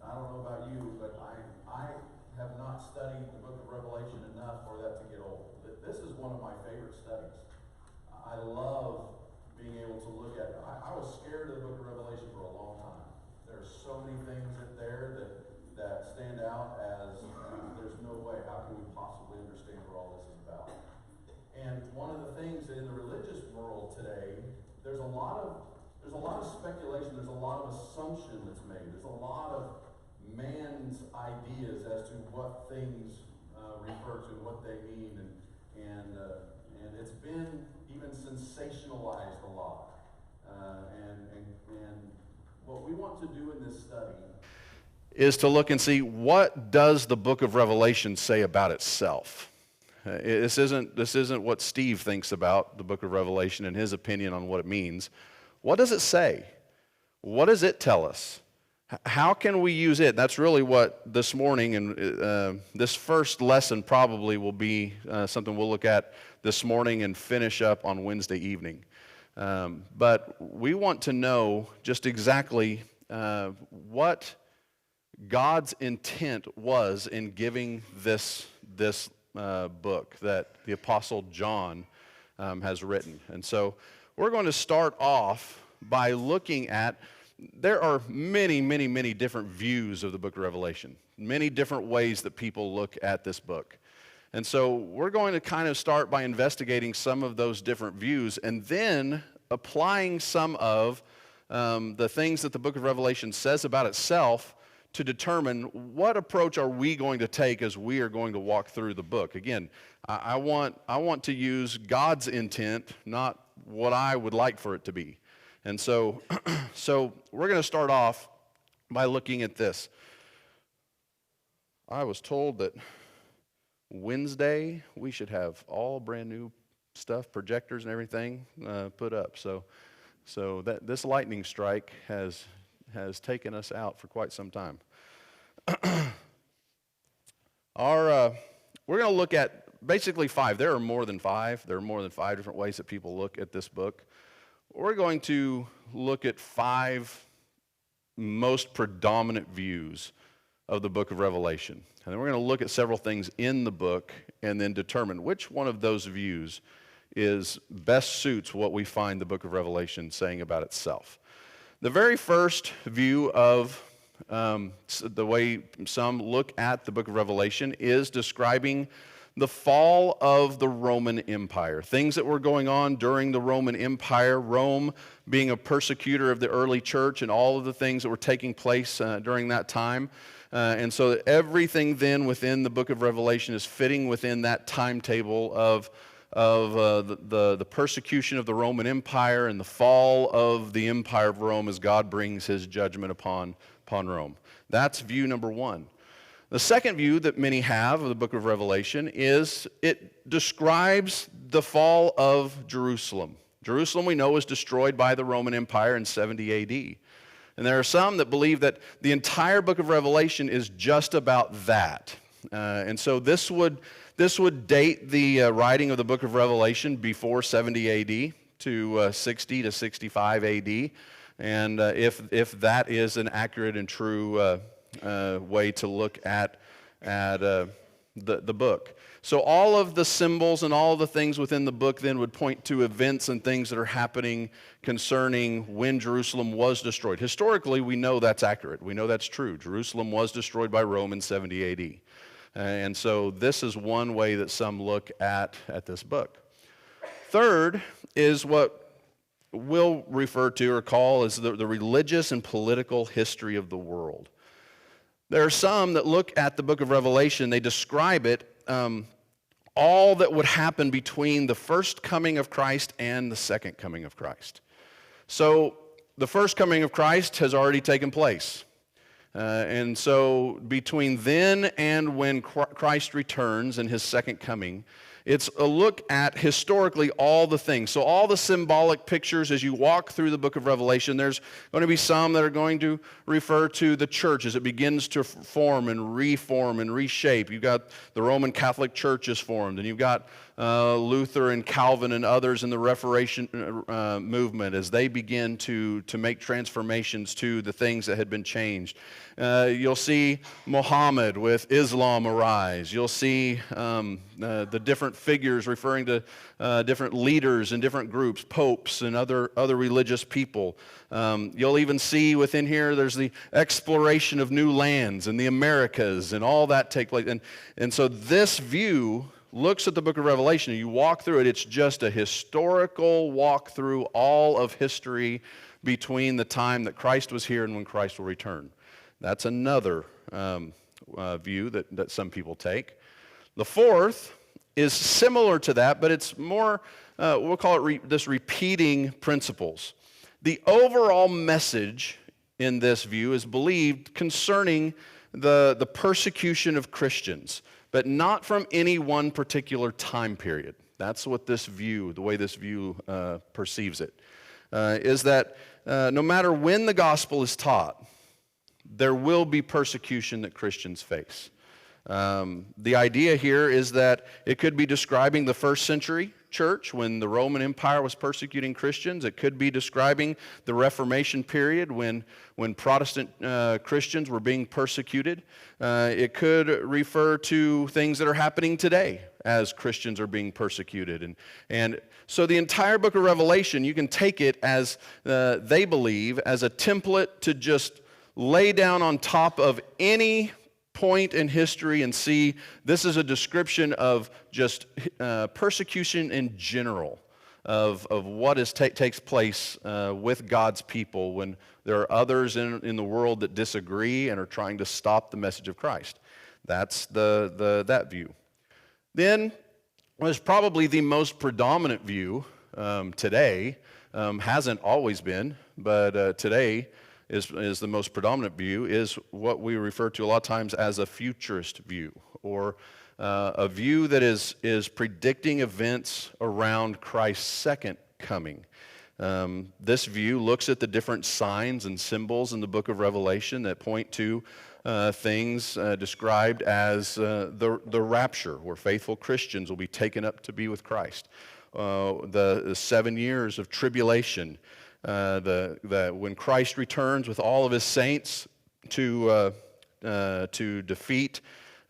I don't know about you, but I have not studied the book of Revelation enough for that to get old. This is one of my favorite studies. I love being able to look at it. I was scared of the book of Revelation for a long time. There's so many things in there that stand out as there's no way, how can we possibly understand what all this is about? And one of the things in the religious world today, there's a lot of speculation, there's a lot of assumption that's made, there's a lot of man's ideas as to what things refer to, what they mean, and it's been even sensationalized a lot. And what we want to do in this study is to look and see, what does the book of Revelation say about itself? This isn't what Steve thinks about the book of Revelation and his opinion on what it means. What does it say? What does it tell us? How can we use it? That's really what this morning and this first lesson probably will be something we'll look at this morning and finish up on Wednesday evening. But we want to know just exactly what God's intent was in giving this book that the Apostle John has written. And so we're going to start off by looking at, there are many, many, many different views of the book of Revelation, many different ways that people look at this book. And so we're going to kind of start by investigating some of those different views and then applying some of the things that the book of Revelation says about itself to determine what approach are we going to take as we are going to walk through the book. Again, I want to use God's intent, not what I would like for it to be. And so, we're going to start off by looking at this. I was told that Wednesday we should have all brand new stuff, projectors and everything put up. So that this lightning strike has taken us out for quite some time. We're going to look at basically 5. There are more than 5. There are more than 5 different ways that people look at this book. We're going to look at 5 most predominant views of the book of Revelation. And then we're going to look at several things in the book and then determine which one of those views best suits what we find the book of Revelation saying about itself. The very first view of the way some look at the book of Revelation is describing the fall of the Roman Empire. Things that were going on during the Roman Empire, Rome being a persecutor of the early church and all of the things that were taking place during that time. And so everything then within the book of Revelation is fitting within that timetable of the persecution of the Roman Empire and the fall of the empire of Rome as God brings his judgment upon Rome. That's view number 1. The second view that many have of the book of Revelation is it describes the fall of Jerusalem. Jerusalem, we know, was destroyed by the Roman Empire in 70 A.D. And there are some that believe that the entire book of Revelation is just about that. And so this would date the writing of the book of Revelation before 70 A.D. to 60 to 65 A.D. And if that is an accurate and true way to look at the book. So all of the symbols and all of the things within the book then would point to events and things that are happening concerning when Jerusalem was destroyed. Historically, we know that's accurate. We know that's true. Jerusalem was destroyed by Rome in 70 A.D. And so this is one way that some look at this book. Third is what we'll refer to or call as the religious and political history of the world. There are some that look at the book of Revelation, they describe it, all that would happen between the first coming of Christ and the second coming of Christ. So the first coming of Christ has already taken place. And so between then and when Christ returns and his second coming, It's a look at historically all the things. So all the symbolic pictures as you walk through the book of Revelation, there's going to be some that are going to refer to the church as it begins to form and reform and reshape. You've got the Roman Catholic Church is formed, and you've got Luther and Calvin and others in the Reformation movement as they begin to make transformations to the things that had been changed. You'll see Muhammad with Islam arise. You'll see the different figures referring to different leaders and different groups, popes and other religious people. You'll even see within here there's the exploration of new lands and the Americas and all that take place. And so this view looks at the book of Revelation, and you walk through it, it's just a historical walk through all of history between the time that Christ was here and when Christ will return. That's another view that some people take. The fourth is similar to that, but it's more, we'll call it this repeating principles. The overall message in this view is believed concerning the persecution of Christians, but not from any one particular time period. That's what this view, the way this view perceives it, is that no matter when the gospel is taught, there will be persecution that Christians face. The idea here is that it could be describing the first century church when the Roman Empire was persecuting Christians. It could be describing the Reformation period when Protestant Christians were being persecuted. It could refer to things that are happening today as Christians are being persecuted. And so the entire book of Revelation, you can take it as they believe as a template to just lay down on top of any point in history and see this is a description of just persecution in general, of what takes place with God's people when there are others in the world that disagree and are trying to stop the message of Christ. That's that view. Then was probably the most predominant view today, hasn't always been, but today is the most predominant view, is what we refer to a lot of times as a futurist view, or a view that is predicting events around Christ's second coming. This view looks at the different signs and symbols in the book of Revelation that point to things described as the rapture, where faithful Christians will be taken up to be with Christ. The 7 years of tribulation, when Christ returns with all of his saints to defeat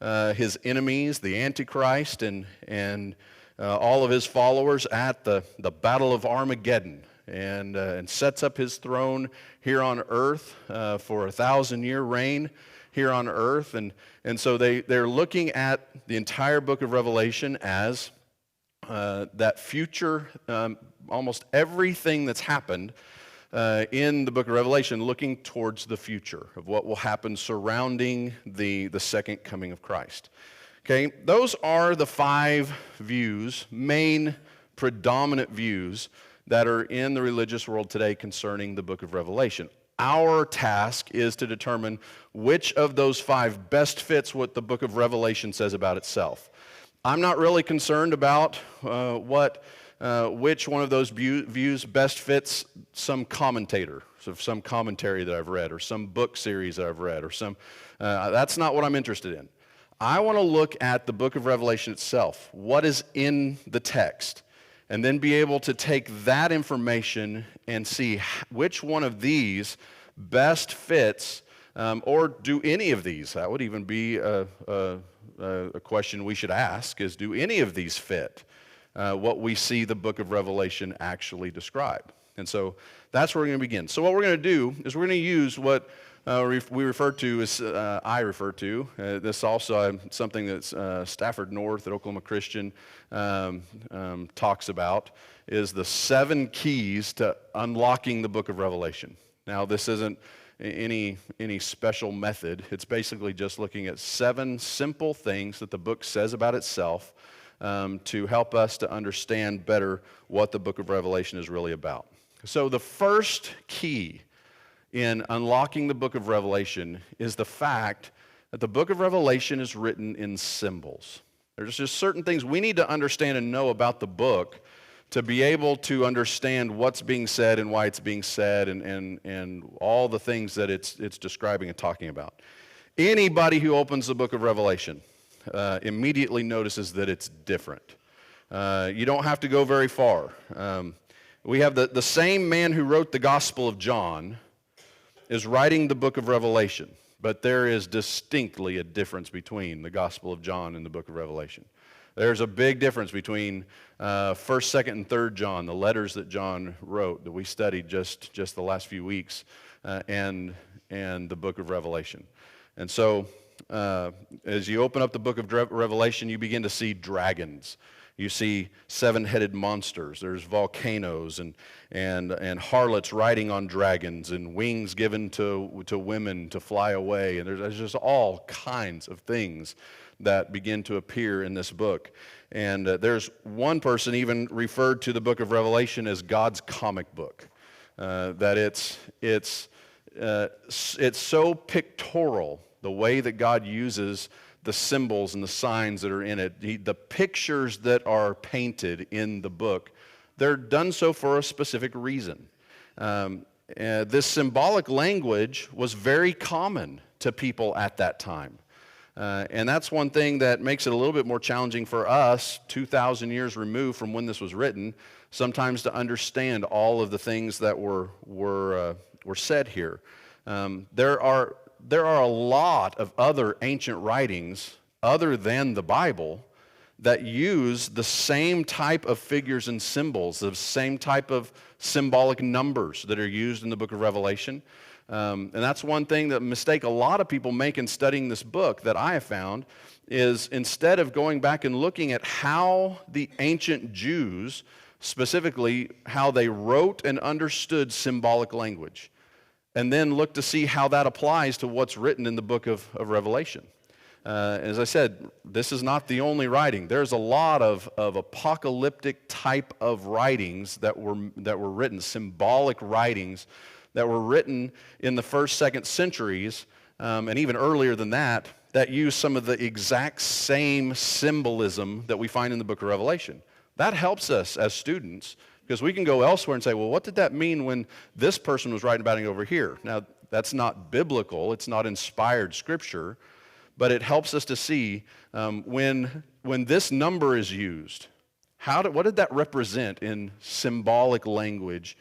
his enemies, the Antichrist, and all of his followers at the Battle of Armageddon, and sets up his throne here on earth for a 1,000-year reign here on earth. And so they're looking at the entire book of Revelation as that future, almost everything that's happened in the book of Revelation, looking towards the future of what will happen surrounding the second coming of Christ. Okay, those are the 5 views, main predominant views that are in the religious world today concerning the book of Revelation. Our task is to determine which of those 5 best fits what the book of Revelation says about itself. I'm not really concerned about which one of those views best fits some commentator, so some commentary that I've read, or some book series that I've read, or some. That's not what I'm interested in. I want to look at the book of Revelation itself, what is in the text, and then be able to take that information and see which one of these best fits, or do any of these. That would even be a question we should ask, is do any of these fit what we see the book of Revelation actually describe? And so that's where we're going to begin. So what we're going to do is we're going to use what we refer to as, I refer to, this also something that Stafford North at Oklahoma Christian talks about, is the 7 keys to unlocking the book of Revelation. Now, this isn't any special method. It's basically just looking at 7 simple things that the book says about itself to help us to understand better what the book of Revelation is really about. So the first key in unlocking the book of Revelation is the fact that the book of Revelation is written in symbols. There's just certain things we need to understand and know about the book to be able to understand what's being said and why it's being said and all the things that it's describing and talking about. Anybody who opens the book of Revelation immediately notices that it's different. You don't have to go very far. We have the same man who wrote the Gospel of John is writing the book of Revelation, but there is distinctly a difference between the Gospel of John and the book of Revelation. There's a big difference between 1st, 2nd, and 3rd John, the letters that John wrote that we studied just the last few weeks, and the book of Revelation. And so as you open up the book of Revelation, you begin to see dragons. You see 7-headed monsters. There's volcanoes and harlots riding on dragons and wings given to women to fly away. And there's just all kinds of things that begin to appear in this book. And there's one person even referred to the book of Revelation as God's comic book. That it's so pictorial, the way that God uses the symbols and the signs that are in it, the pictures that are painted in the book, they're done so for a specific reason. This symbolic language was very common to people at that time. And that's one thing that makes it a little bit more challenging for us, 2,000 years removed from when this was written, sometimes to understand all of the things that were said here. There are a lot of other ancient writings other than the Bible that use the same type of figures and symbols, the same type of symbolic numbers that are used in the book of Revelation. And that's one thing, that mistake a lot of people make in studying this book that I have found, is instead of going back and looking at how the ancient Jews, specifically how they wrote and understood symbolic language, and then look to see how that applies to what's written in the book of Revelation. As I said, this is not the only writing. There's a lot of apocalyptic type of writings that were written, symbolic writings that were written in the 1st, 2nd centuries, and even earlier than that use some of the exact same symbolism that we find in the book of Revelation. That helps us as students, because we can go elsewhere and say, well, what did that mean when this person was writing about it over here? Now, that's not biblical. It's not inspired scripture. But it helps us to see when this number is used, what did that represent in symbolic language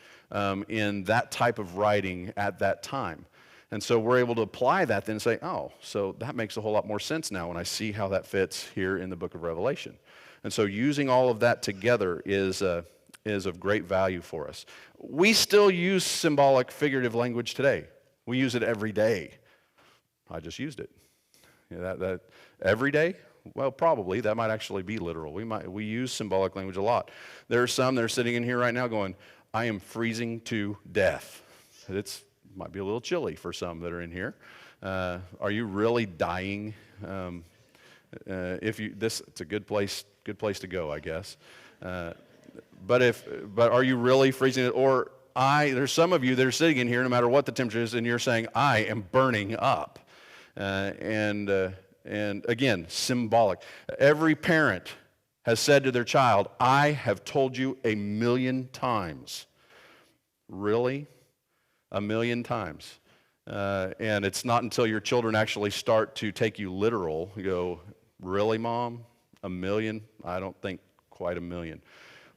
in that type of writing at that time? And so we're able to apply that then and say, oh, so that makes a whole lot more sense now when I see how that fits here in the book of Revelation. And so using all of that together is of great value for us. We still use symbolic figurative language today. We use it every day. I just used it. That every day? Well, probably. That might actually be literal. We use symbolic language a lot. There are some that are sitting in here right now going, I am freezing to death. It might be a little chilly for some that are in here. Are you really dying? It's a good place to go, I guess. But are you really freezing? Or there's some of you that are sitting in here, no matter what the temperature is, and you're saying, I am burning up. And again, symbolic. Every parent has said to their child, I have told you 1,000,000 times. Really? 1,000,000 times. And it's not until your children actually start to take you literal, you go, really, Mom? 1,000,000? I don't think quite 1,000,000.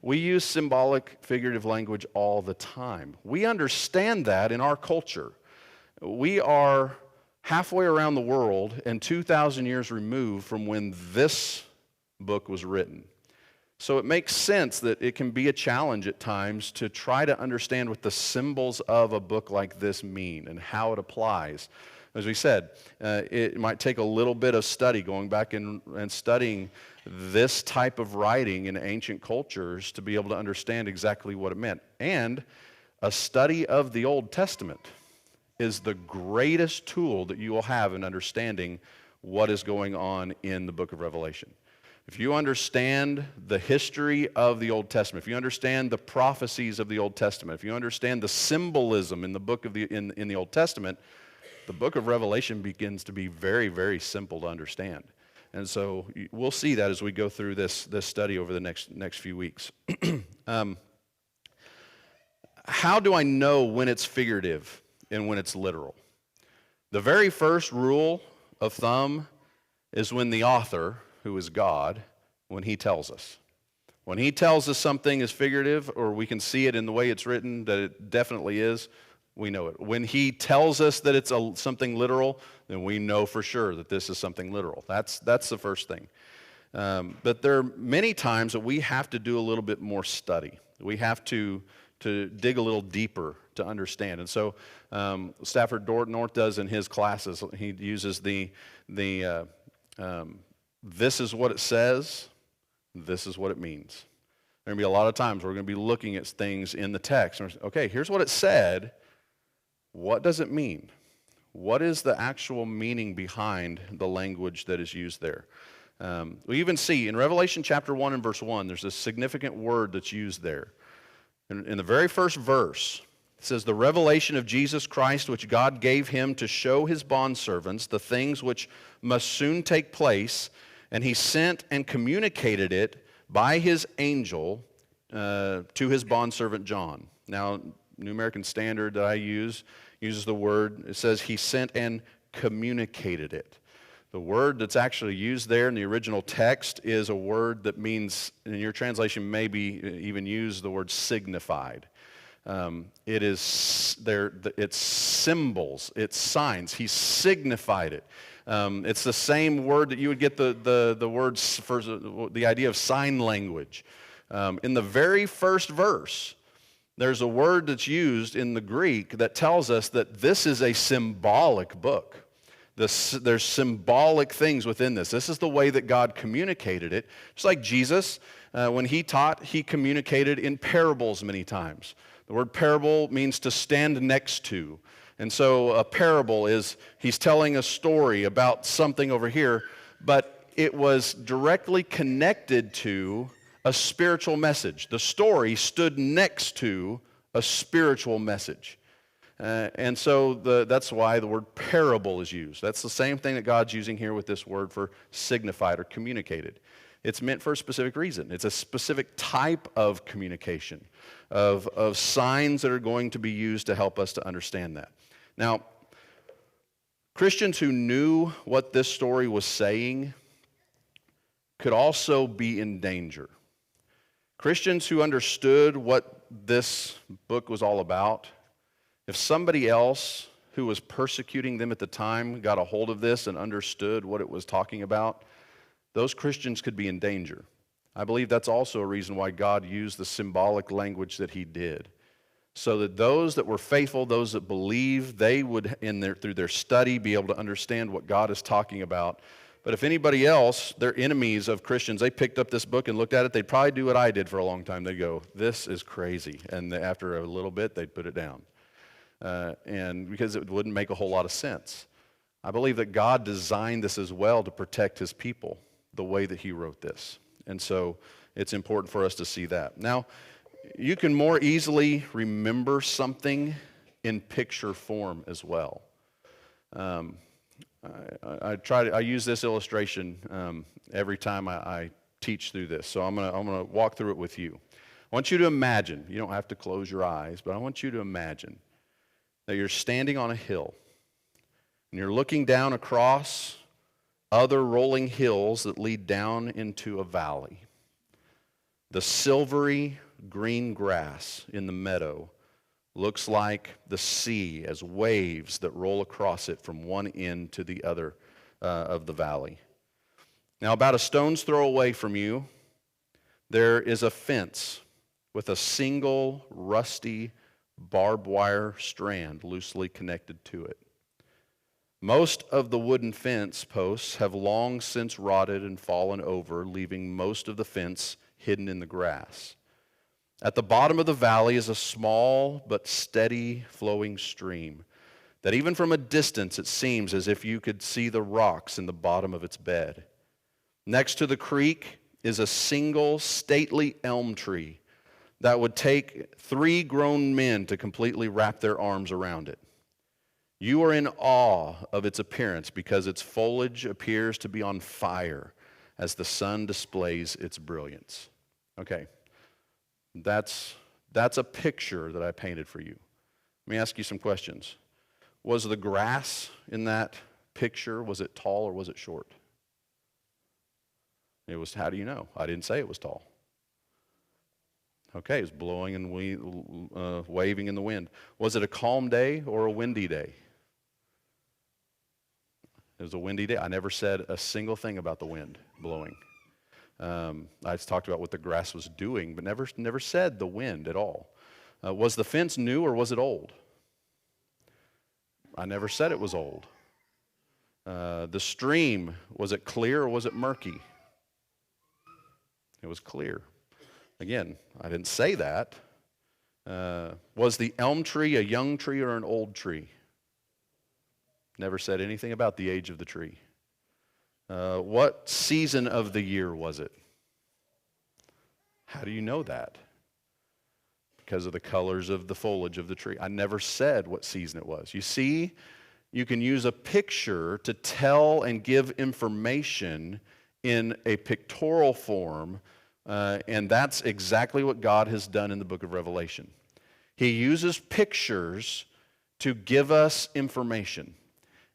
We use symbolic, figurative language all the time. We understand that in our culture. We are halfway around the world and 2,000 years removed from when this book was written. So it makes sense that it can be a challenge at times to try to understand what the symbols of a book like this mean and how it applies. As we said, it might take a little bit of study, going back and studying this type of writing in ancient cultures to be able to understand exactly what it meant. And a study of the Old Testament is the greatest tool that you will have in understanding what is going on in the book of Revelation. If you understand the history of the Old Testament, if you understand the prophecies of the Old Testament, if you understand the symbolism in the book of in the Old Testament, the book of Revelation begins to be very, very simple to understand. And so we'll see that as we go through this study over the next few weeks. How do I know when it's figurative and when it's literal? The very first rule of thumb is when the author, who is God, when he tells us. When he tells us something is figurative, or we can see it in the way it's written that it definitely is, we know it. When he tells us that it's something literal, then we know for sure that this is something literal. That's the first thing. But there are many times that we have to do a little bit more study. We have to dig a little deeper to understand. And so Stafford North does in his classes, he uses the this is what it says, this is what it means. There are going to be a lot of times we're going to be looking at things in the text. And okay, here's what it said. What does it mean? What is the actual meaning behind the language that is used there? We even see in Revelation chapter 1 and verse 1, there's a significant word that's used there. In the very first verse, it says, the revelation of Jesus Christ, which God gave him to show his bondservants the things which must soon take place, and he sent and communicated it by his angel to his bondservant John. Now, New American Standard that I use uses the word, it says he sent and communicated it. The word that's actually used there in the original text is a word that means, in your translation, maybe even use the word signified. It's symbols, it's signs. He signified it. It's the same word that you would get the words for the idea of sign language. In the very first verse, there's a word that's used in the Greek that tells us that this is a symbolic book. There's symbolic things within this. This is the way that God communicated it. Just like Jesus, when he taught, he communicated in parables many times. The word parable means to stand next to. And so a parable is, he's telling a story about something over here, but it was directly connected to a spiritual message. The story stood next to a spiritual message. And so that's why the word parable is used. That's the same thing that God's using here with this word for signified or communicated. It's meant for a specific reason. It's a specific type of communication, of signs that are going to be used to help us to understand that. Now, Christians who knew what this story was saying could also be in danger. Christians who understood what this book was all about, if somebody else who was persecuting them at the time got a hold of this and understood what it was talking about, those Christians could be in danger. I believe that's also a reason why God used the symbolic language that he did, so that those that were faithful, those that believed, they would, through their study, be able to understand what God is talking about. But if anybody else, they're enemies of Christians, they picked up this book and looked at it, they'd probably do what I did for a long time. They'd go, this is crazy. And after a little bit, they'd put it down. And because it wouldn't make a whole lot of sense. I believe that God designed this as well to protect his people, the way that he wrote this. And so it's important for us to see that. Now, you can more easily remember something in picture form as well. I use this illustration every time I teach through this. So I'm gonna walk through it with you. I want you to imagine, you don't have to close your eyes, but I want you to imagine that you're standing on a hill and you're looking down across other rolling hills that lead down into a valley. The silvery green grass in the meadow looks like the sea as waves that roll across it from one end to the other of the valley. Now, about a stone's throw away from you, there is a fence with a single rusty barbed wire strand loosely connected to it. Most of the wooden fence posts have long since rotted and fallen over, leaving most of the fence hidden in the grass. At the bottom of the valley is a small but steady flowing stream that even from a distance it seems as if you could see the rocks in the bottom of its bed. Next to the creek is a single stately elm tree that would take 3 grown men to completely wrap their arms around it. You are in awe of its appearance because its foliage appears to be on fire as the sun displays its brilliance. Okay, that's a picture that I painted for you. Let me ask you some questions. Was the grass in that picture, was it tall or was it short? It was, how do you know? I didn't say it was tall. Okay, it was blowing and waving in the wind. Was it a calm day or a windy day? It was a windy day. I never said a single thing about the wind blowing. I just talked about what the grass was doing, but never said the wind at all. Was the fence new or was it old? I never said it was old. The stream, was it clear or was it murky? It was clear. Again, I didn't say that. Was the elm tree a young tree or an old tree? Never said anything about the age of the tree. What season of the year was it? How do you know that? Because of the colors of the foliage of the tree. I never said what season it was. You see, you can use a picture to tell and give information in a pictorial form, and that's exactly what God has done in the book of Revelation. He uses pictures to give us information.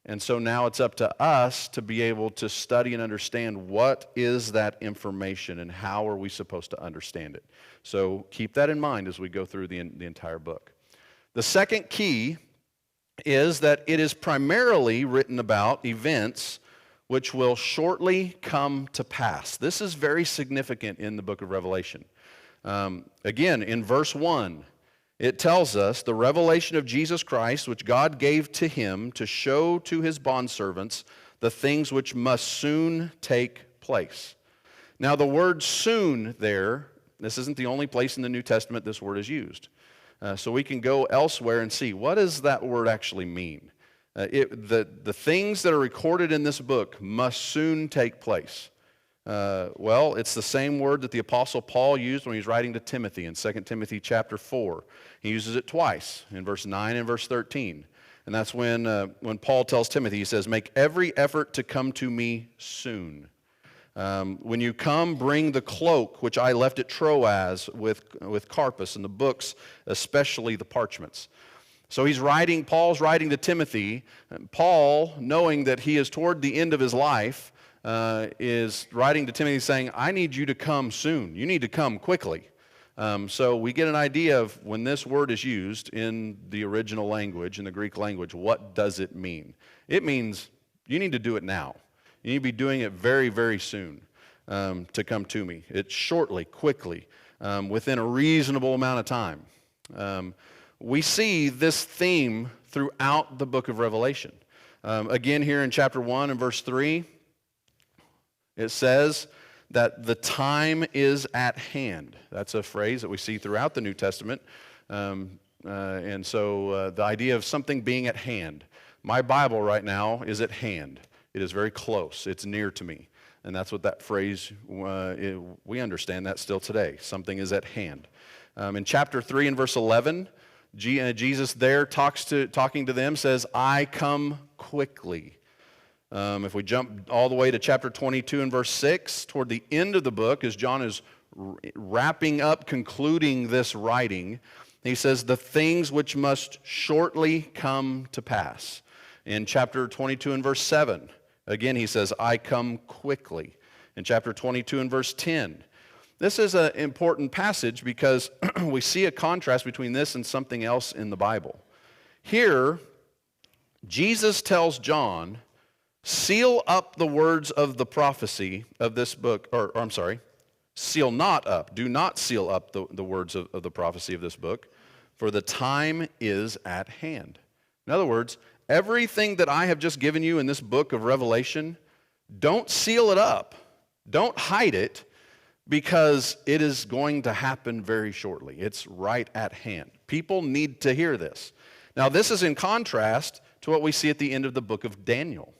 And so now it's up to us to be able to study and understand what is that information and how are we supposed to understand it. So keep that in mind as we go through the entire book. The second key is that it is primarily written about events which will shortly come to pass. This is very significant in the book of Revelation. Again, in verse 1, it tells us the revelation of Jesus Christ, which God gave to him to show to his bondservants the things which must soon take place. Now, the word soon there, this isn't the only place in the New Testament this word is used. So we can go elsewhere and see, what does that word actually mean? The things that are recorded in this book must soon take place. Well, it's the same word that the Apostle Paul used when he was writing to Timothy in 2 Timothy chapter 4. He uses it twice, in verse 9 and verse 13. And that's when Paul tells Timothy, he says, make every effort to come to me soon. When you come, bring the cloak which I left at Troas with Carpus, and the books, especially the parchments. So Paul's writing to Timothy. Paul, knowing that he is toward the end of his life, is writing to Timothy saying, I need you to come soon. You need to come quickly. So we get an idea of when this word is used in the original language, in the Greek language, what does it mean? It means you need to do it now. You need to be doing it very, very soon to come to me. It's shortly, quickly, within a reasonable amount of time. We see this theme throughout the book of Revelation. Again, here in chapter 1 and verse 3, it says that the time is at hand. That's a phrase that we see throughout the New Testament. And so the idea of something being at hand. My Bible right now is at hand. It is very close. It's near to me. And that's what that phrase, we understand that still today. Something is at hand. In chapter 3 and verse 11, Jesus there talking to them says, I come quickly. If we jump all the way to chapter 22 and verse 6, toward the end of the book, as John is wrapping up, concluding this writing, he says, the things which must shortly come to pass. In chapter 22 and verse 7, again he says, I come quickly. In chapter 22 and verse 10, this is an important passage because we see a contrast between this and something else in the Bible. Here, Jesus tells John, seal up the words of the prophecy of this book, seal not up. Do not seal up the words of the prophecy of this book, for the time is at hand. In other words, everything that I have just given you in this book of Revelation, don't seal it up. Don't hide it, because it is going to happen very shortly. It's right at hand. People need to hear this. Now, this is in contrast to what we see at the end of the book of Daniel.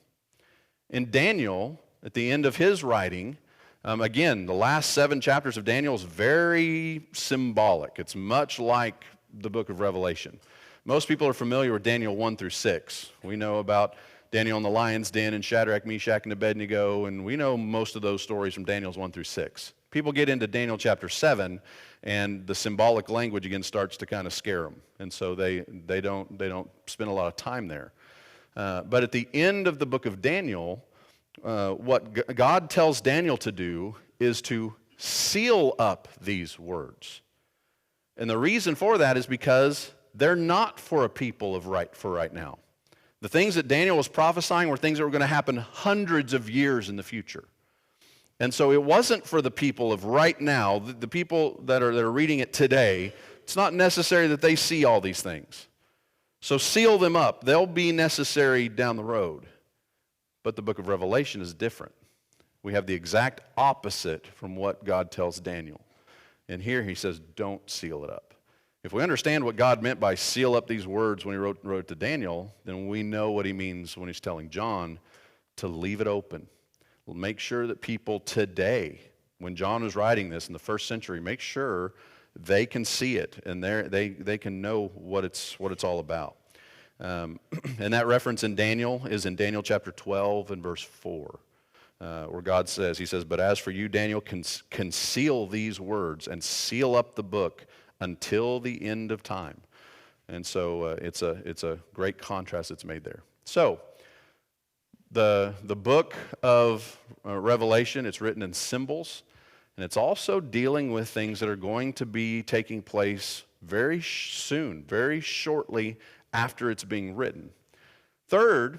In Daniel, at the end of his writing, again, the last 7 chapters of Daniel is very symbolic. It's much like the book of Revelation. Most people are familiar with Daniel 1 through 6. We know about Daniel in the lion's den and Shadrach, Meshach, and Abednego, and we know most of those stories from Daniel's 1 through 6. People get into Daniel chapter 7, and the symbolic language again starts to kind of scare them, and so they don't spend a lot of time there. But at the end of the book of Daniel, what God tells Daniel to do is to seal up these words. And the reason for that is because they're not for a people of right now. The things that Daniel was prophesying were things that were going to happen hundreds of years in the future. And so it wasn't for the people of right now, the people that are reading it today. It's not necessary that they see all these things. So seal them up. They'll be necessary down the road. But the book of Revelation is different. We have the exact opposite from what God tells Daniel. And here he says, don't seal it up. If we understand what God meant by seal up these words when he wrote to Daniel, then we know what he means when he's telling John to leave it open. We'll make sure that people today, when John was writing this in the first century, make sure they can see it and they can know what it's all about. And that reference in Daniel is in Daniel chapter 12 and verse 4, where God says, he says, but as for you, Daniel, conceal these words and seal up the book until the end of time. And so it's a great contrast that's made there. So the book of Revelation, it's written in symbols, and it's also dealing with things that are going to be taking place very soon, very shortly after it's being written. Third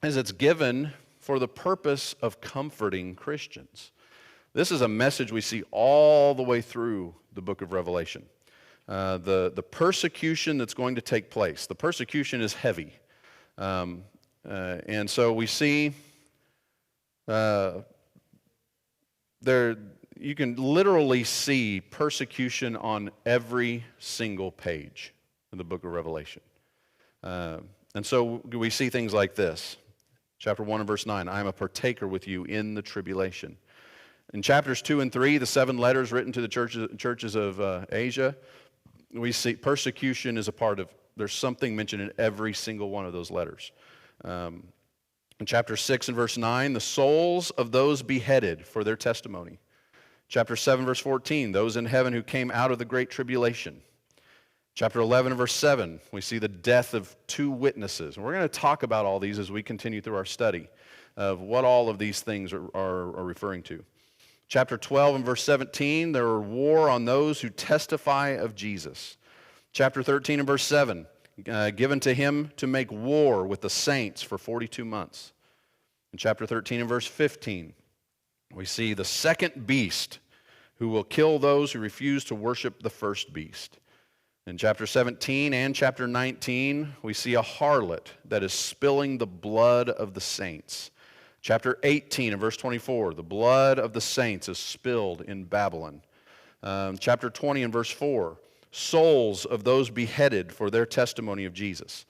is it's given for the purpose of comforting Christians. This is a message we see all the way through the book of Revelation. The persecution that's going to take place. The persecution is heavy. And so we see you can literally see persecution on every single page in the book of Revelation. And so we see things like this. Chapter 1 and verse 9, I am a partaker with you in the tribulation. In chapters 2 and 3, the 7 letters written to the churches of Asia, we see persecution is a part of, there's something mentioned in every single one of those letters. In chapter 6 and verse 9, the souls of those beheaded for their testimony. Chapter 7 verse 14, those in heaven who came out of the great tribulation. Chapter 11 and verse 7, we see the death of 2 witnesses. And we're going to talk about all these as we continue through our study of what all of these things are referring to. Chapter 12 and verse 17, there are war on those who testify of Jesus. Chapter 13 and verse 7, given to him to make war with the saints for 42 months. In chapter 13 and verse 15, we see the second beast who will kill those who refuse to worship the first beast. In chapter 17 and chapter 19, we see a harlot that is spilling the blood of the saints. Chapter 18 and verse 24, the blood of the saints is spilled in Babylon. Chapter 20 and verse 4, souls of those beheaded for their testimony of Jesus.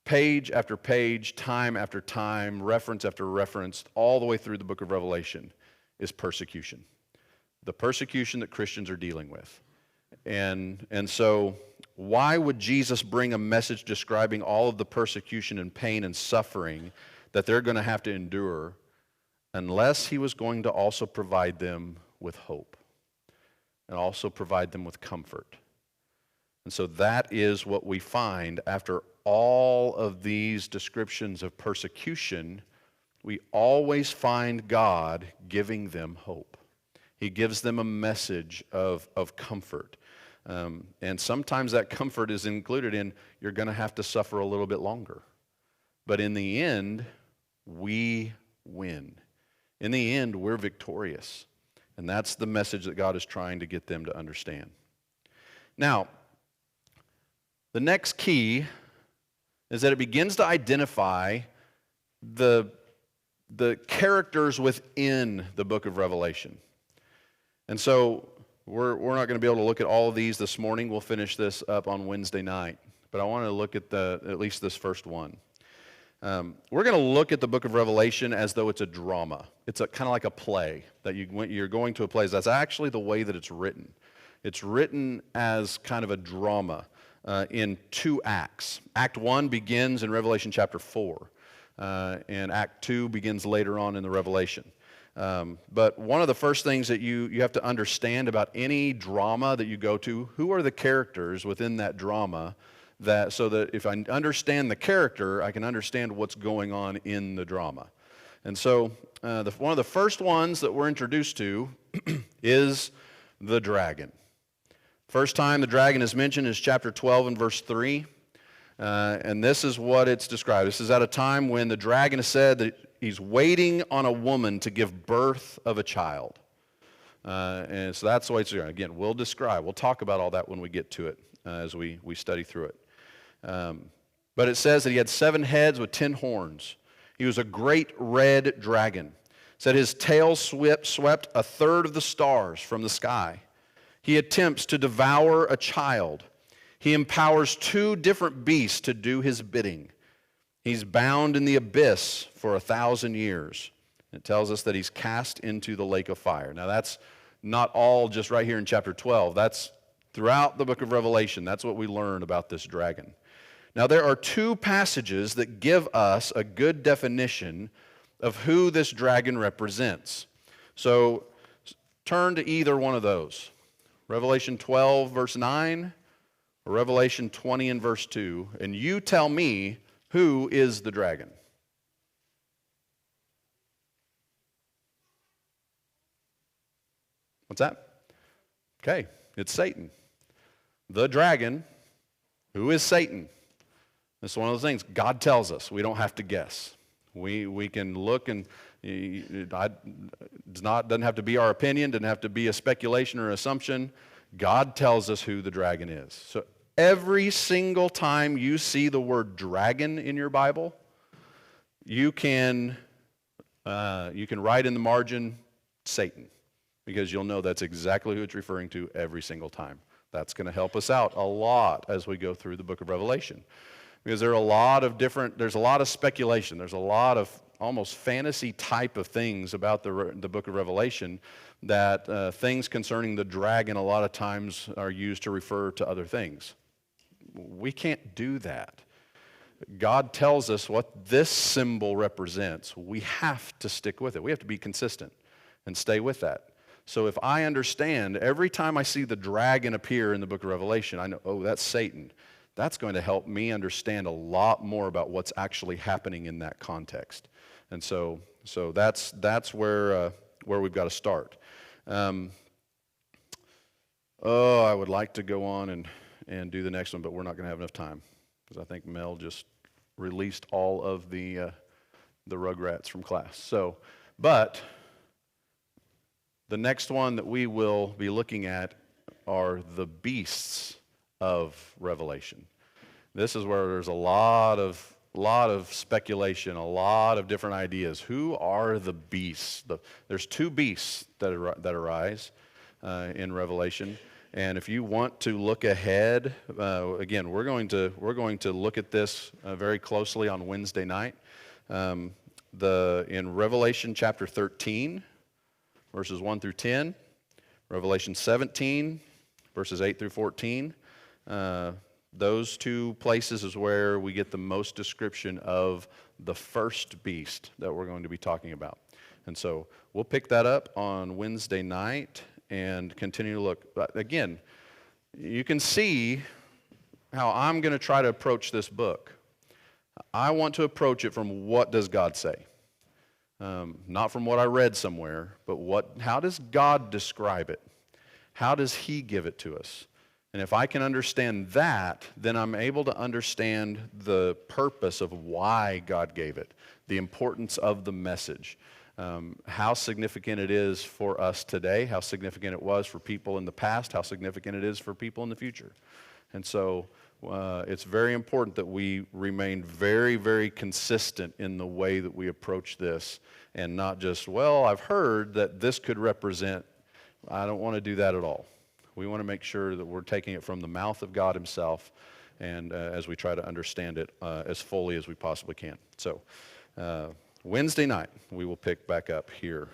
Page after page, time after time, reference after reference, all the way through the book of Revelation is persecution. The persecution that Christians are dealing with. And so why would Jesus bring a message describing all of the persecution and pain and suffering that they're going to have to endure unless he was going to also provide them with hope and also provide them with comfort? And so that is what we find after all of these descriptions of persecution. We always find God giving them hope. He gives them a message of comfort. And sometimes that comfort is included in you're going to have to suffer a little bit longer. But in the end, we win. In the end, we're victorious. And that's the message that God is trying to get them to understand. Now, the next key is that it begins to identify the characters within the book of Revelation. And so we're not going to be able to look at all of these this morning. We'll finish this up on Wednesday night. But I want to look at least this first one. We're going to look at the book of Revelation as though it's a drama. It's kind of like a play that you're going to a play. That's actually the way that it's written. It's written as kind of a drama. in 2 acts. Act 1 begins in Revelation chapter 4, and Act 2 begins later on in the Revelation. But one of the first things that you have to understand about any drama that you go to, who are the characters within that drama, so that if I understand the character, I can understand what's going on in the drama. And so one of the first ones that we're introduced to is the dragon. First time the dragon is mentioned is chapter 12 and verse 3. And this is what it's described. This is at a time when the dragon has said that he's waiting on a woman to give birth of a child. And so that's the way it's going. Again, we'll talk about all that when we get to it as we study through it. But it says that he had 7 heads with 10 horns. He was a great red dragon. It said his tail swept a third of the stars from the sky. He attempts to devour a child. He empowers 2 different beasts to do his bidding. He's bound in the abyss for 1,000 years. It tells us that he's cast into the lake of fire. Now that's not all just right here in chapter 12. That's throughout the book of Revelation. That's what we learn about this dragon. Now there are 2 passages that give us a good definition of who this dragon represents. So turn to either one of those. Revelation 12 verse 9 or Revelation 20 and verse 2, and you tell me who is the dragon. What's that? Okay, it's Satan. The dragon, who is Satan? It's one of those things God tells us. We don't have to guess. We can look and doesn't have to be our opinion, doesn't have to be a speculation or assumption. God tells us who the dragon is. So every single time you see the word dragon in your Bible, you can write in the margin Satan, because you'll know that's exactly who it's referring to every single time. That's going to help us out a lot as we go through the book of Revelation. Because there's a lot of speculation. There's a lot of almost fantasy type of things about the book of Revelation, that things concerning the dragon a lot of times are used to refer to other things. We can't do that. God tells us what this symbol represents. We have to stick with it. We have to be consistent and stay with that. So if I understand, every time I see the dragon appear in the book of Revelation, I know, oh, that's Satan. That's going to help me understand a lot more about what's actually happening in that context. And so that's where we've got to start. I would like to go on and do the next one, but we're not going to have enough time, because I think Mel just released all of the Rugrats from class. But the next one that we will be looking at are the beasts of Revelation. This is where there's a lot of speculation, a lot of different ideas. Who are the beasts? There's 2 beasts that arise in Revelation. And if you want to look ahead, again, we're going to look at this very closely on Wednesday night. In Revelation chapter 13, verses 1 through 10, Revelation 17, verses 8 through 14. Those 2 places is where we get the most description of the first beast that we're going to be talking about. And so we'll pick that up on Wednesday night and continue to look. But again, you can see how I'm going to try to approach this book. I want to approach it from what does God say? Not from what I read somewhere, but how does God describe it? How does He give it to us? And if I can understand that, then I'm able to understand the purpose of why God gave it, the importance of the message, how significant it is for us today, how significant it was for people in the past, how significant it is for people in the future. And so it's very important that we remain very, very consistent in the way that we approach this, and not just, well, I've heard that this could represent. I don't want to do that at all. We want to make sure that we're taking it from the mouth of God Himself, and as we try to understand it as fully as we possibly can. So Wednesday night, we will pick back up here